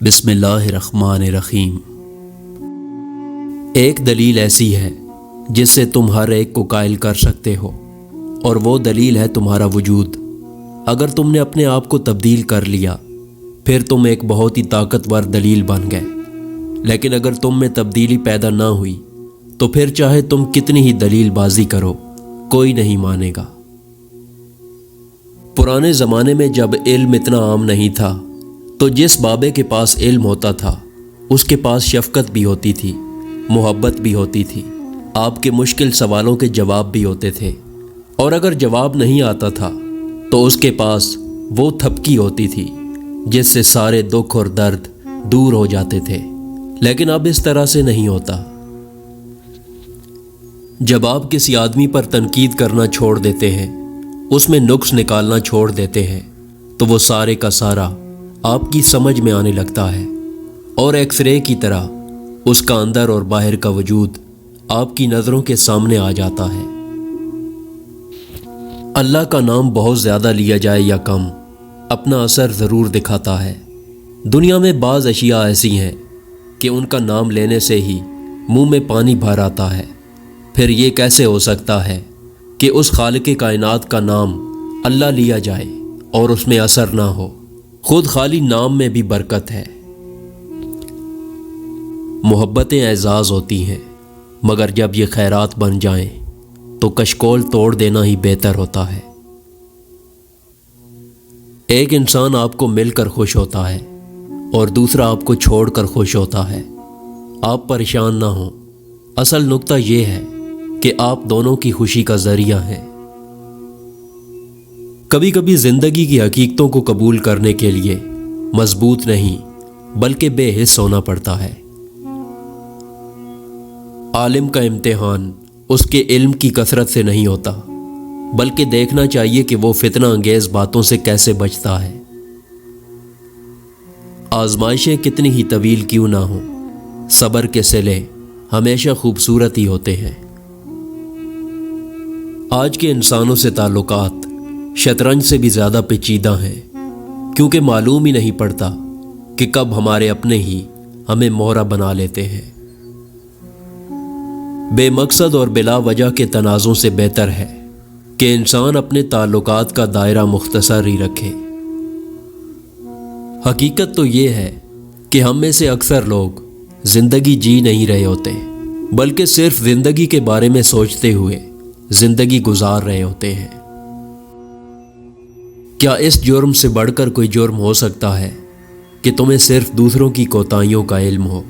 بسم اللہ الرحمن الرحیم۔ ایک دلیل ایسی ہے جس سے تم ہر ایک کو قائل کر سکتے ہو، اور وہ دلیل ہے تمہارا وجود۔ اگر تم نے اپنے آپ کو تبدیل کر لیا پھر تم ایک بہت ہی طاقتور دلیل بن گئے، لیکن اگر تم میں تبدیلی پیدا نہ ہوئی تو پھر چاہے تم کتنی ہی دلیل بازی کرو کوئی نہیں مانے گا۔ پرانے زمانے میں جب علم اتنا عام نہیں تھا تو جس بابے کے پاس علم ہوتا تھا اس کے پاس شفقت بھی ہوتی تھی، محبت بھی ہوتی تھی، آپ کے مشکل سوالوں کے جواب بھی ہوتے تھے، اور اگر جواب نہیں آتا تھا تو اس کے پاس وہ تھپکی ہوتی تھی جس سے سارے دکھ اور درد دور ہو جاتے تھے۔ لیکن اب اس طرح سے نہیں ہوتا۔ جب آپ کسی آدمی پر تنقید کرنا چھوڑ دیتے ہیں، اس میں نقص نکالنا چھوڑ دیتے ہیں، تو وہ سارے کا سارا آپ کی سمجھ میں آنے لگتا ہے، اور ایکس رے کی طرح اس کا اندر اور باہر کا وجود آپ کی نظروں کے سامنے آ جاتا ہے۔ اللہ کا نام بہت زیادہ لیا جائے یا کم، اپنا اثر ضرور دکھاتا ہے۔ دنیا میں بعض اشیاء ایسی ہیں کہ ان کا نام لینے سے ہی منہ میں پانی بھر آتا ہے۔ پھر یہ کیسے ہو سکتا ہے کہ اس خالق کائنات کا نام اللہ لیا جائے اور اس میں اثر نہ ہو؟ خود خالی نام میں بھی برکت ہے۔ محبتیں اعزاز ہوتی ہیں، مگر جب یہ خیرات بن جائیں تو کشکول توڑ دینا ہی بہتر ہوتا ہے۔ ایک انسان آپ کو مل کر خوش ہوتا ہے اور دوسرا آپ کو چھوڑ کر خوش ہوتا ہے۔ آپ پریشان نہ ہوں، اصل نقطہ یہ ہے کہ آپ دونوں کی خوشی کا ذریعہ ہیں۔ کبھی کبھی زندگی کی حقیقتوں کو قبول کرنے کے لیے مضبوط نہیں بلکہ بے حس ہونا پڑتا ہے۔ عالم کا امتحان اس کے علم کی کثرت سے نہیں ہوتا، بلکہ دیکھنا چاہیے کہ وہ فتنہ انگیز باتوں سے کیسے بچتا ہے۔ آزمائشیں کتنی ہی طویل کیوں نہ ہوں، صبر کے صلے ہمیشہ خوبصورت ہی ہوتے ہیں۔ آج کے انسانوں سے تعلقات شطرنج سے بھی زیادہ پیچیدہ ہیں، کیونکہ معلوم ہی نہیں پڑتا کہ کب ہمارے اپنے ہی ہمیں مہرہ بنا لیتے ہیں۔ بے مقصد اور بلا وجہ کے تنازع سے بہتر ہے کہ انسان اپنے تعلقات کا دائرہ مختصر ہی رکھے۔ حقیقت تو یہ ہے کہ ہم میں سے اکثر لوگ زندگی جی نہیں رہے ہوتے، بلکہ صرف زندگی کے بارے میں سوچتے ہوئے زندگی گزار رہے ہوتے ہیں۔ کیا اس جرم سے بڑھ کر کوئی جرم ہو سکتا ہے کہ تمہیں صرف دوسروں کی کوتاہیوں کا علم ہو؟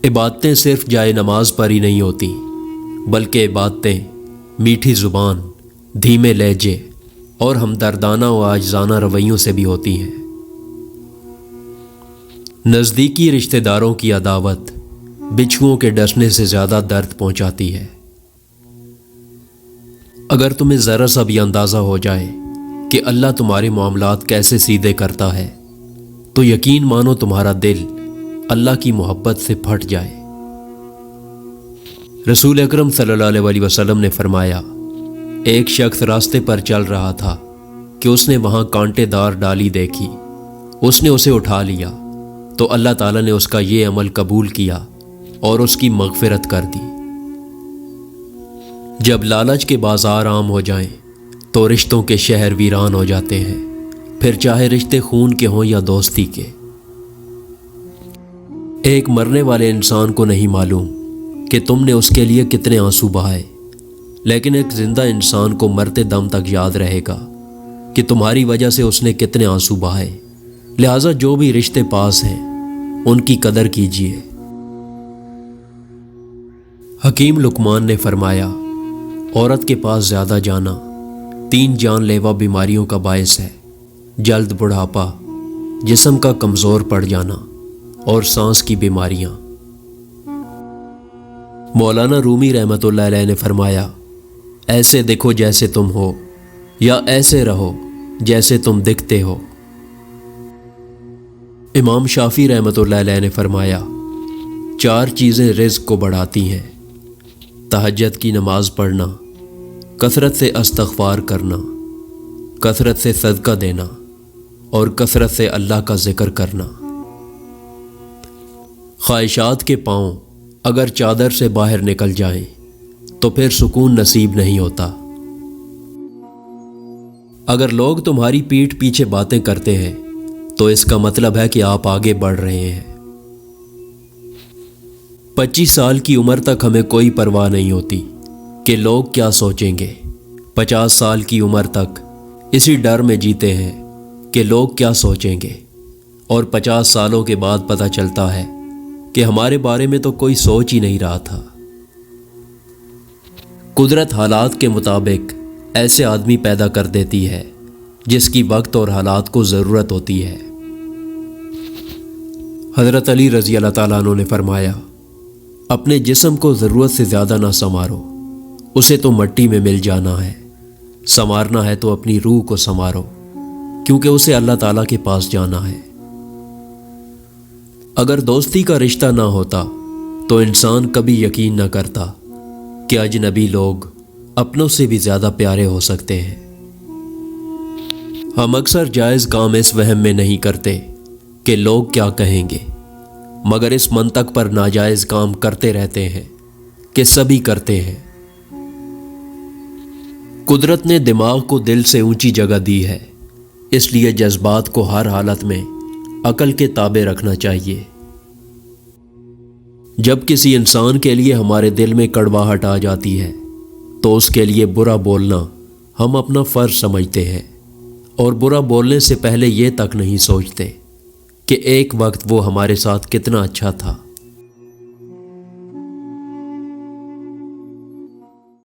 عبادتیں صرف جائے نماز پر ہی نہیں ہوتی، بلکہ عبادتیں میٹھی زبان، دھیمے لہجے اور ہمدردانہ و عاجزانہ رویوں سے بھی ہوتی ہیں۔ نزدیکی رشتہ داروں کی عداوت بچھوؤں کے ڈسنے سے زیادہ درد پہنچاتی ہے۔ اگر تمہیں ذرا سا بھی اندازہ ہو جائے کہ اللہ تمہارے معاملات کیسے سیدھے کرتا ہے تو یقین مانو تمہارا دل اللہ کی محبت سے پھٹ جائے۔ رسول اکرم صلی اللہ علیہ وسلم نے فرمایا، ایک شخص راستے پر چل رہا تھا کہ اس نے وہاں کانٹے دار ڈالی دیکھی، اس نے اسے اٹھا لیا تو اللہ تعالیٰ نے اس کا یہ عمل قبول کیا اور اس کی مغفرت کر دی۔ جب لالچ کے بازار عام ہو جائیں تو رشتوں کے شہر ویران ہو جاتے ہیں، پھر چاہے رشتے خون کے ہوں یا دوستی کے۔ ایک مرنے والے انسان کو نہیں معلوم کہ تم نے اس کے لیے کتنے آنسو بہائے، لیکن ایک زندہ انسان کو مرتے دم تک یاد رہے گا کہ تمہاری وجہ سے اس نے کتنے آنسو بہائے۔ لہٰذا جو بھی رشتے پاس ہیں ان کی قدر کیجیے۔ حکیم لقمان نے فرمایا، عورت کے پاس زیادہ جانا 3 جان لیوا بیماریوں کا باعث ہے: جلد بڑھاپا، جسم کا کمزور پڑ جانا اور سانس کی بیماریاں۔ مولانا رومی رحمۃ اللہ علیہ نے فرمایا، ایسے دیکھو جیسے تم ہو، یا ایسے رہو جیسے تم دکھتے ہو۔ امام شافعی رحمۃ اللہ علیہ نے فرمایا، 4 چیزیں رزق کو بڑھاتی ہیں: تہجد کی نماز پڑھنا، کثرت سے استغفار کرنا، کثرت سے صدقہ دینا اور کثرت سے اللہ کا ذکر کرنا۔ خواہشات کے پاؤں اگر چادر سے باہر نکل جائیں تو پھر سکون نصیب نہیں ہوتا۔ اگر لوگ تمہاری پیٹھ پیچھے باتیں کرتے ہیں تو اس کا مطلب ہے کہ آپ آگے بڑھ رہے ہیں۔ 25 سال کی عمر تک ہمیں کوئی پرواہ نہیں ہوتی کہ لوگ کیا سوچیں گے۔ 50 سال کی عمر تک اسی ڈر میں جیتے ہیں کہ لوگ کیا سوچیں گے، اور 50 سالوں کے بعد پتہ چلتا ہے کہ ہمارے بارے میں تو کوئی سوچ ہی نہیں رہا تھا۔ قدرت حالات کے مطابق ایسے آدمی پیدا کر دیتی ہے جس کی وقت اور حالات کو ضرورت ہوتی ہے۔ حضرت علی رضی اللہ تعالیٰ عنہ نے فرمایا، اپنے جسم کو ضرورت سے زیادہ نہ سنوارو، اسے تو مٹی میں مل جانا ہے، سنوارنا ہے تو اپنی روح کو سنوارو، کیونکہ اسے اللہ تعالیٰ کے پاس جانا ہے۔ اگر دوستی کا رشتہ نہ ہوتا تو انسان کبھی یقین نہ کرتا کہ اجنبی لوگ اپنوں سے بھی زیادہ پیارے ہو سکتے ہیں۔ ہم اکثر جائز کام اس وہم میں نہیں کرتے کہ لوگ کیا کہیں گے، مگر اس منطق پر ناجائز کام کرتے رہتے ہیں کہ سبھی کرتے ہیں۔ قدرت نے دماغ کو دل سے اونچی جگہ دی ہے، اس لیے جذبات کو ہر حالت میں عقل کے تابع رکھنا چاہیے۔ جب کسی انسان کے لیے ہمارے دل میں کڑواہٹ آ جاتی ہے تو اس کے لیے برا بولنا ہم اپنا فرض سمجھتے ہیں، اور برا بولنے سے پہلے یہ تک نہیں سوچتے کہ ایک وقت وہ ہمارے ساتھ کتنا اچھا تھا۔